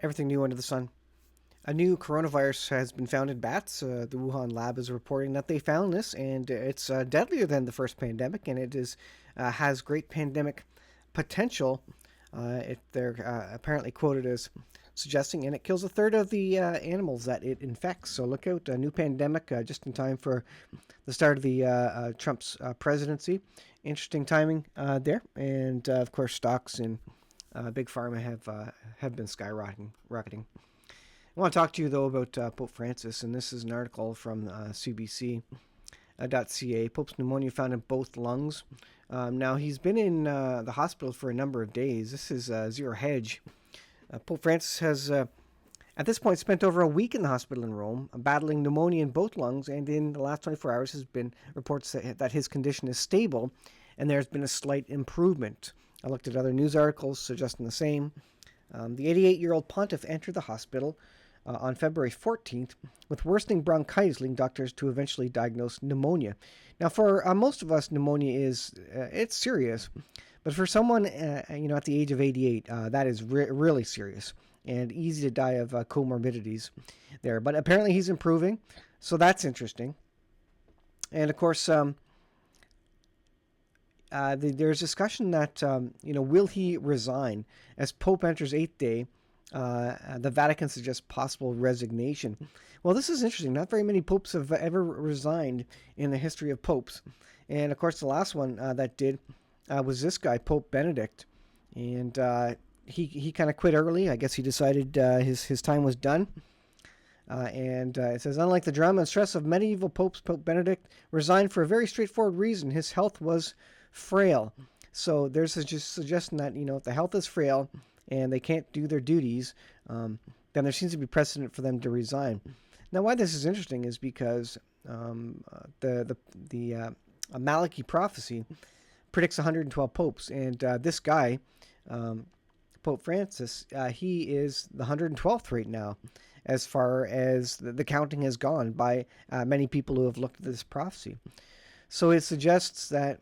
Everything new under the sun. A new coronavirus has been found in bats. The Wuhan lab is reporting that they found this, and it's deadlier than the first pandemic, and it is has great pandemic potential. They're apparently quoted as suggesting, and it kills a third of the animals that it infects. So look out! A new pandemic just in time for the start of the Trump's presidency. Interesting timing there, and of course, stocks in big pharma have been skyrocketing. Rocketing. I want to talk to you, though, about Pope Francis, and this is an article from CBC.ca. Pope's pneumonia found in both lungs. Now, he's been in the hospital for a number of days. This is zero hedge. Pope Francis has, at this point, spent over a week in the hospital in Rome, battling pneumonia in both lungs, and in the last 24 hours has been reports that his condition is stable, and there's been a slight improvement. I looked at other news articles suggesting the same. The 88-year-old pontiff entered the hospital on February 14th with worsening bronchitis, leading doctors to eventually diagnose pneumonia. Now, for most of us, pneumonia is it's serious, but for someone at the age of 88, that is really serious and easy to die of comorbidities there. But apparently, he's improving, so that's interesting. And of course, there's discussion that will he resign as Pope enters eighth day. The Vatican suggests possible resignation. Well, this is interesting. Not very many popes have ever resigned in the history of popes. And, of course, the last one that did was this guy, Pope Benedict. And he kind of quit early. I guess he decided his time was done. It says, unlike the drama and stress of medieval popes, Pope Benedict resigned for a very straightforward reason. His health was frail. So there's a suggestion that, if the health is frail and they can't do their duties, then there seems to be precedent for them to resign. Now, why this is interesting is because the Malachi prophecy predicts 112 popes, and this guy, Pope Francis, he is the 112th right now, as far as the counting has gone by many people who have looked at this prophecy. So it suggests that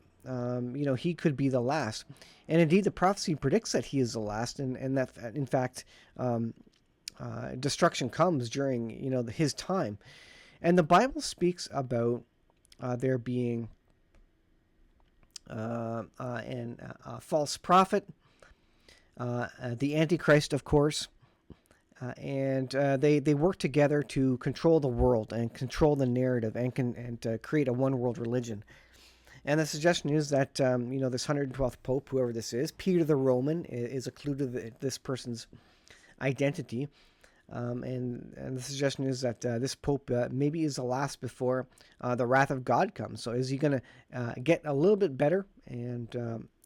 he could be the last. And indeed, the prophecy predicts that he is the last, and that, in fact, destruction comes during, his time. And the Bible speaks about there being a false prophet, the Antichrist, of course, and they work together to control the world and control the narrative and create a one-world religion. And the suggestion is that, this 112th Pope, whoever this is, Peter the Roman, is a clue to this person's identity. And the suggestion is that this Pope maybe is the last before the wrath of God comes. So is he going to get a little bit better, and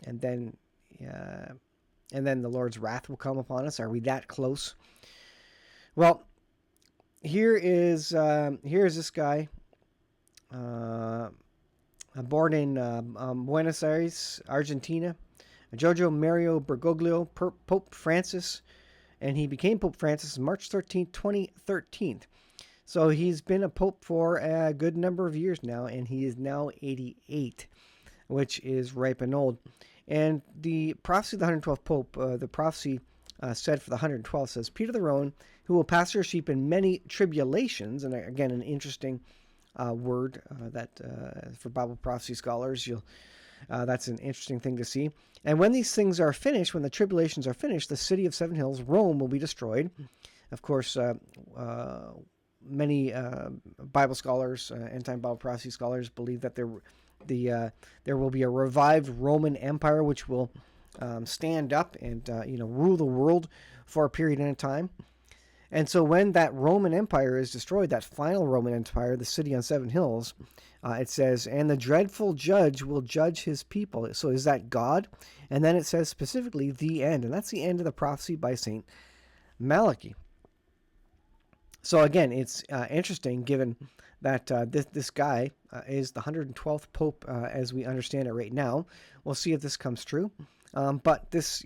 then the Lord's wrath will come upon us? Are we that close? Well, here's this guy. Born in Buenos Aires, Argentina, Giorgio Mario Bergoglio, Pope Francis, and he became Pope Francis March 13th, 2013. So he's been a pope for a good number of years now, and he is now 88, which is ripe and old. And the prophecy of the 112th Pope, the prophecy said for the 112th says, Peter the Roman, who will pasture sheep in many tribulations, and again, an interesting word that for Bible prophecy scholars, that's an interesting thing to see. And when these things are finished, when the tribulations are finished, the city of Seven Hills, Rome, will be destroyed. Of course, many Bible scholars, end-time Bible prophecy scholars, believe that there will be a revived Roman Empire which will stand up and rule the world for a period of time. And so when that Roman Empire is destroyed, that final Roman Empire, the city on seven hills, it says, and the dreadful judge will judge his people. So is that God? And then it says specifically the end. And that's the end of the prophecy by St. Malachi. So again, it's interesting given that this guy is the 112th Pope as we understand it right now. We'll see if this comes true. But this,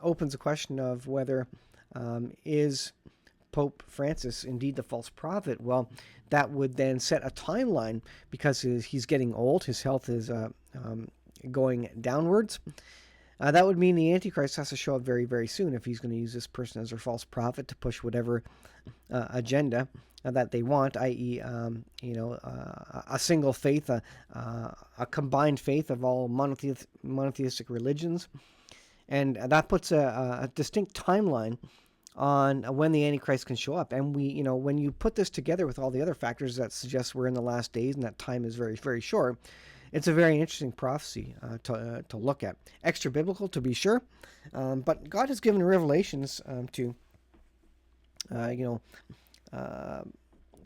opens a question of whether is Pope Francis indeed the false prophet? Well, that would then set a timeline because he's getting old. His health is going downwards. That would mean the Antichrist has to show up very, very soon if he's going to use this person as their false prophet to push whatever agenda that they want, i.e., a single faith, a combined faith of all monotheistic religions. And that puts a distinct timeline on when the Antichrist can show up. And when you put this together with all the other factors that suggest we're in the last days and that time is very, very short, it's a very interesting prophecy to look at. Extra biblical, to be sure, but God has given revelations to,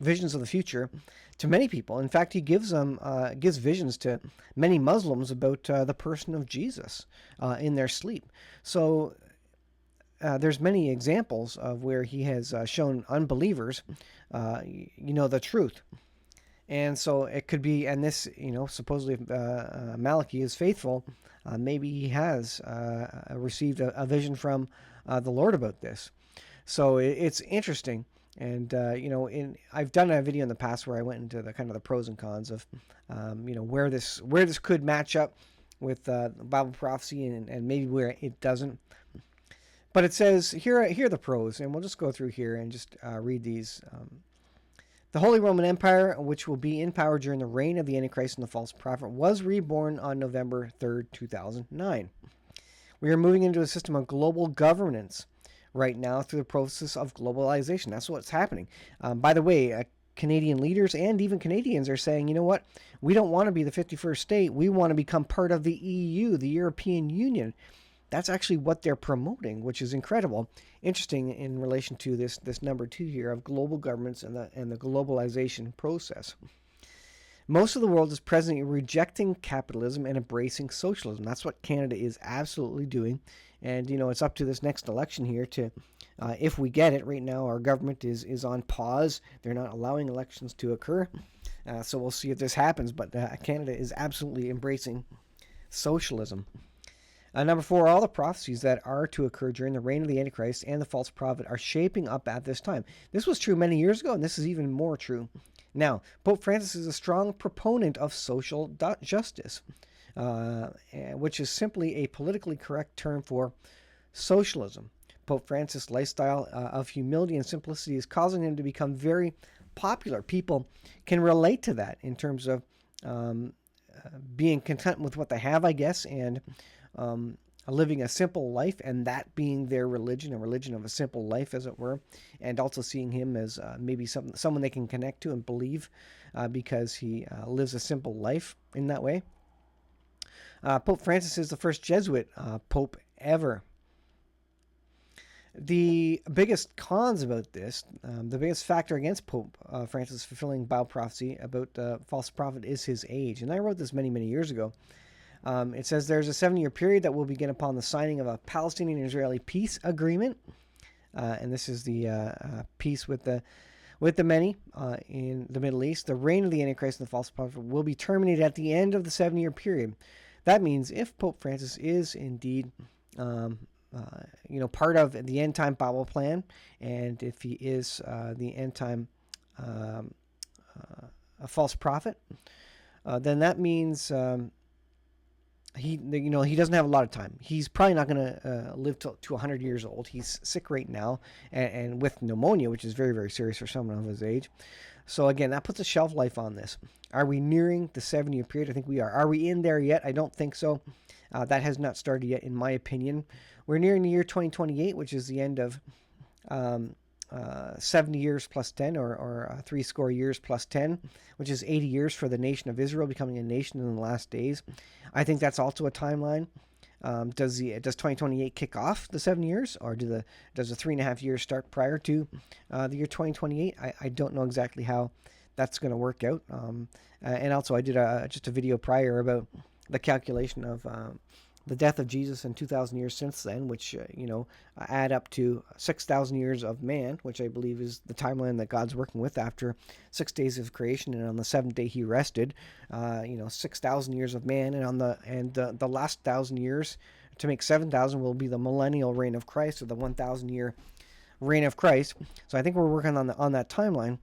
visions of the future to many people. In fact, he gives visions to many Muslims about the person of Jesus in their sleep. So there's many examples of where he has shown unbelievers, the truth. And so it could be, and this, supposedly Malachi is faithful, maybe he has received a vision from the Lord about this. So it's interesting. And, I've done a video in the past where I went into the kind of the pros and cons of, where this could match up with Bible prophecy and maybe where it doesn't. But it says, here are the pros, and we'll just go through here and just read these. The Holy Roman Empire, which will be in power during the reign of the Antichrist and the false prophet, was reborn on November 3rd, 2009. We are moving into a system of global governance right now through the process of globalization. That's what's happening. By the way, Canadian leaders and even Canadians are saying, you know what? We don't want to be the 51st state. We want to become part of the EU, the European Union. That's actually what they're promoting, which is incredible. Interesting in relation to this number 2 here of global governments and the globalization process. Most of the world is presently rejecting capitalism and embracing socialism. That's what Canada is absolutely doing. And, it's up to this next election here to, if we get it. Right now, our government is on pause. They're not allowing elections to occur. So we'll see if this happens. But Canada is absolutely embracing socialism. Number 4, all the prophecies that are to occur during the reign of the Antichrist and the false prophet are shaping up at this time. This was true many years ago, and this is even more true now. Pope Francis is a strong proponent of social justice, which is simply a politically correct term for socialism. Pope Francis' lifestyle of humility and simplicity is causing him to become very popular. People can relate to that in terms of being content with what they have, I guess, and living a simple life, and that being their religion, a religion of a simple life, as it were, and also seeing him as maybe someone they can connect to and believe because he lives a simple life in that way. Pope Francis is the first Jesuit pope ever. The biggest cons about this, the biggest factor against Pope Francis fulfilling Bible prophecy about the false prophet is his age. And I wrote this many, many years ago. It says there's a 7-year period that will begin upon the signing of a Palestinian-Israeli peace agreement. And this is the peace with the many in the Middle East. The reign of the Antichrist and the false prophet will be terminated at the end of the 7-year period. That means if Pope Francis is indeed part of the end time Bible plan, and if he is the end time a false prophet, then that means he doesn't have a lot of time. He's probably not going to live to 100 years old. He's sick right now, and with pneumonia, which is very, very serious for someone of his age. So again, that puts a shelf life on this. Are we nearing the 7-year period? I think we are. Are we in there yet? I don't think so. That has not started yet, in my opinion. We're nearing the year 2028, which is the end of 70 years plus 10, or 60 years plus 10, which is 80 years for the nation of Israel becoming a nation in the last days. I think that's also a timeline. Does 2028 kick off the 7 years, or does the 3.5 years start prior to the year 2028? I don't know exactly how that's going to work out. And also, I did just a video prior about the calculation of the death of Jesus and 2,000 years since then, which add up to 6,000 years of man, which I believe is the timeline that God's working with after 6 days of creation, and on the 7th day He rested. 6,000 years of man, and the last 1,000 years to make 7,000 will be the millennial reign of Christ, or the 1,000-year reign of Christ. So I think we're working on that timeline,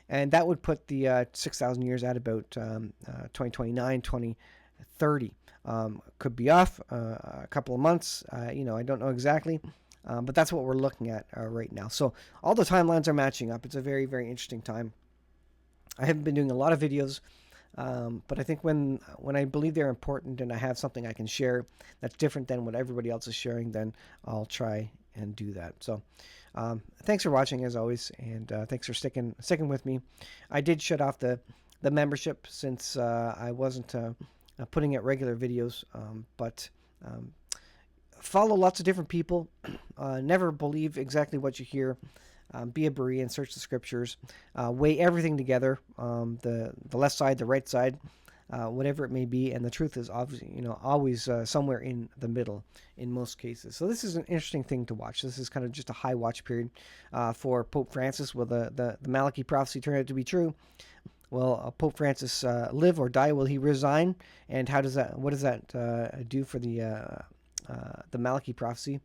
and that would put the 6,000 years at about 2029, 2030. Could be off a couple of months. I don't know exactly. But that's what we're looking at right now. So all the timelines are matching up. It's a very, very interesting time. I haven't been doing a lot of videos, but I think when I believe they're important and I have something I can share that's different than what everybody else is sharing, then I'll try and do that. So thanks for watching as always, and thanks for sticking with me. I did shut off the membership since I wasn't putting out regular videos, but follow lots of different people. Never believe exactly what you hear. Be a Berean, search the scriptures, weigh everything together, the left side, the right side, whatever it may be, and the truth is obviously always somewhere in the middle in most cases. So this is an interesting thing to watch. This is kind of just a high watch period for Pope Francis. Will the Malachi prophecy turn out to be true? Will Pope Francis live or die? Will he resign? And what does that do for the Malachi prophecy?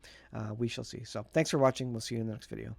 We shall see. So thanks for watching. We'll see you in the next video.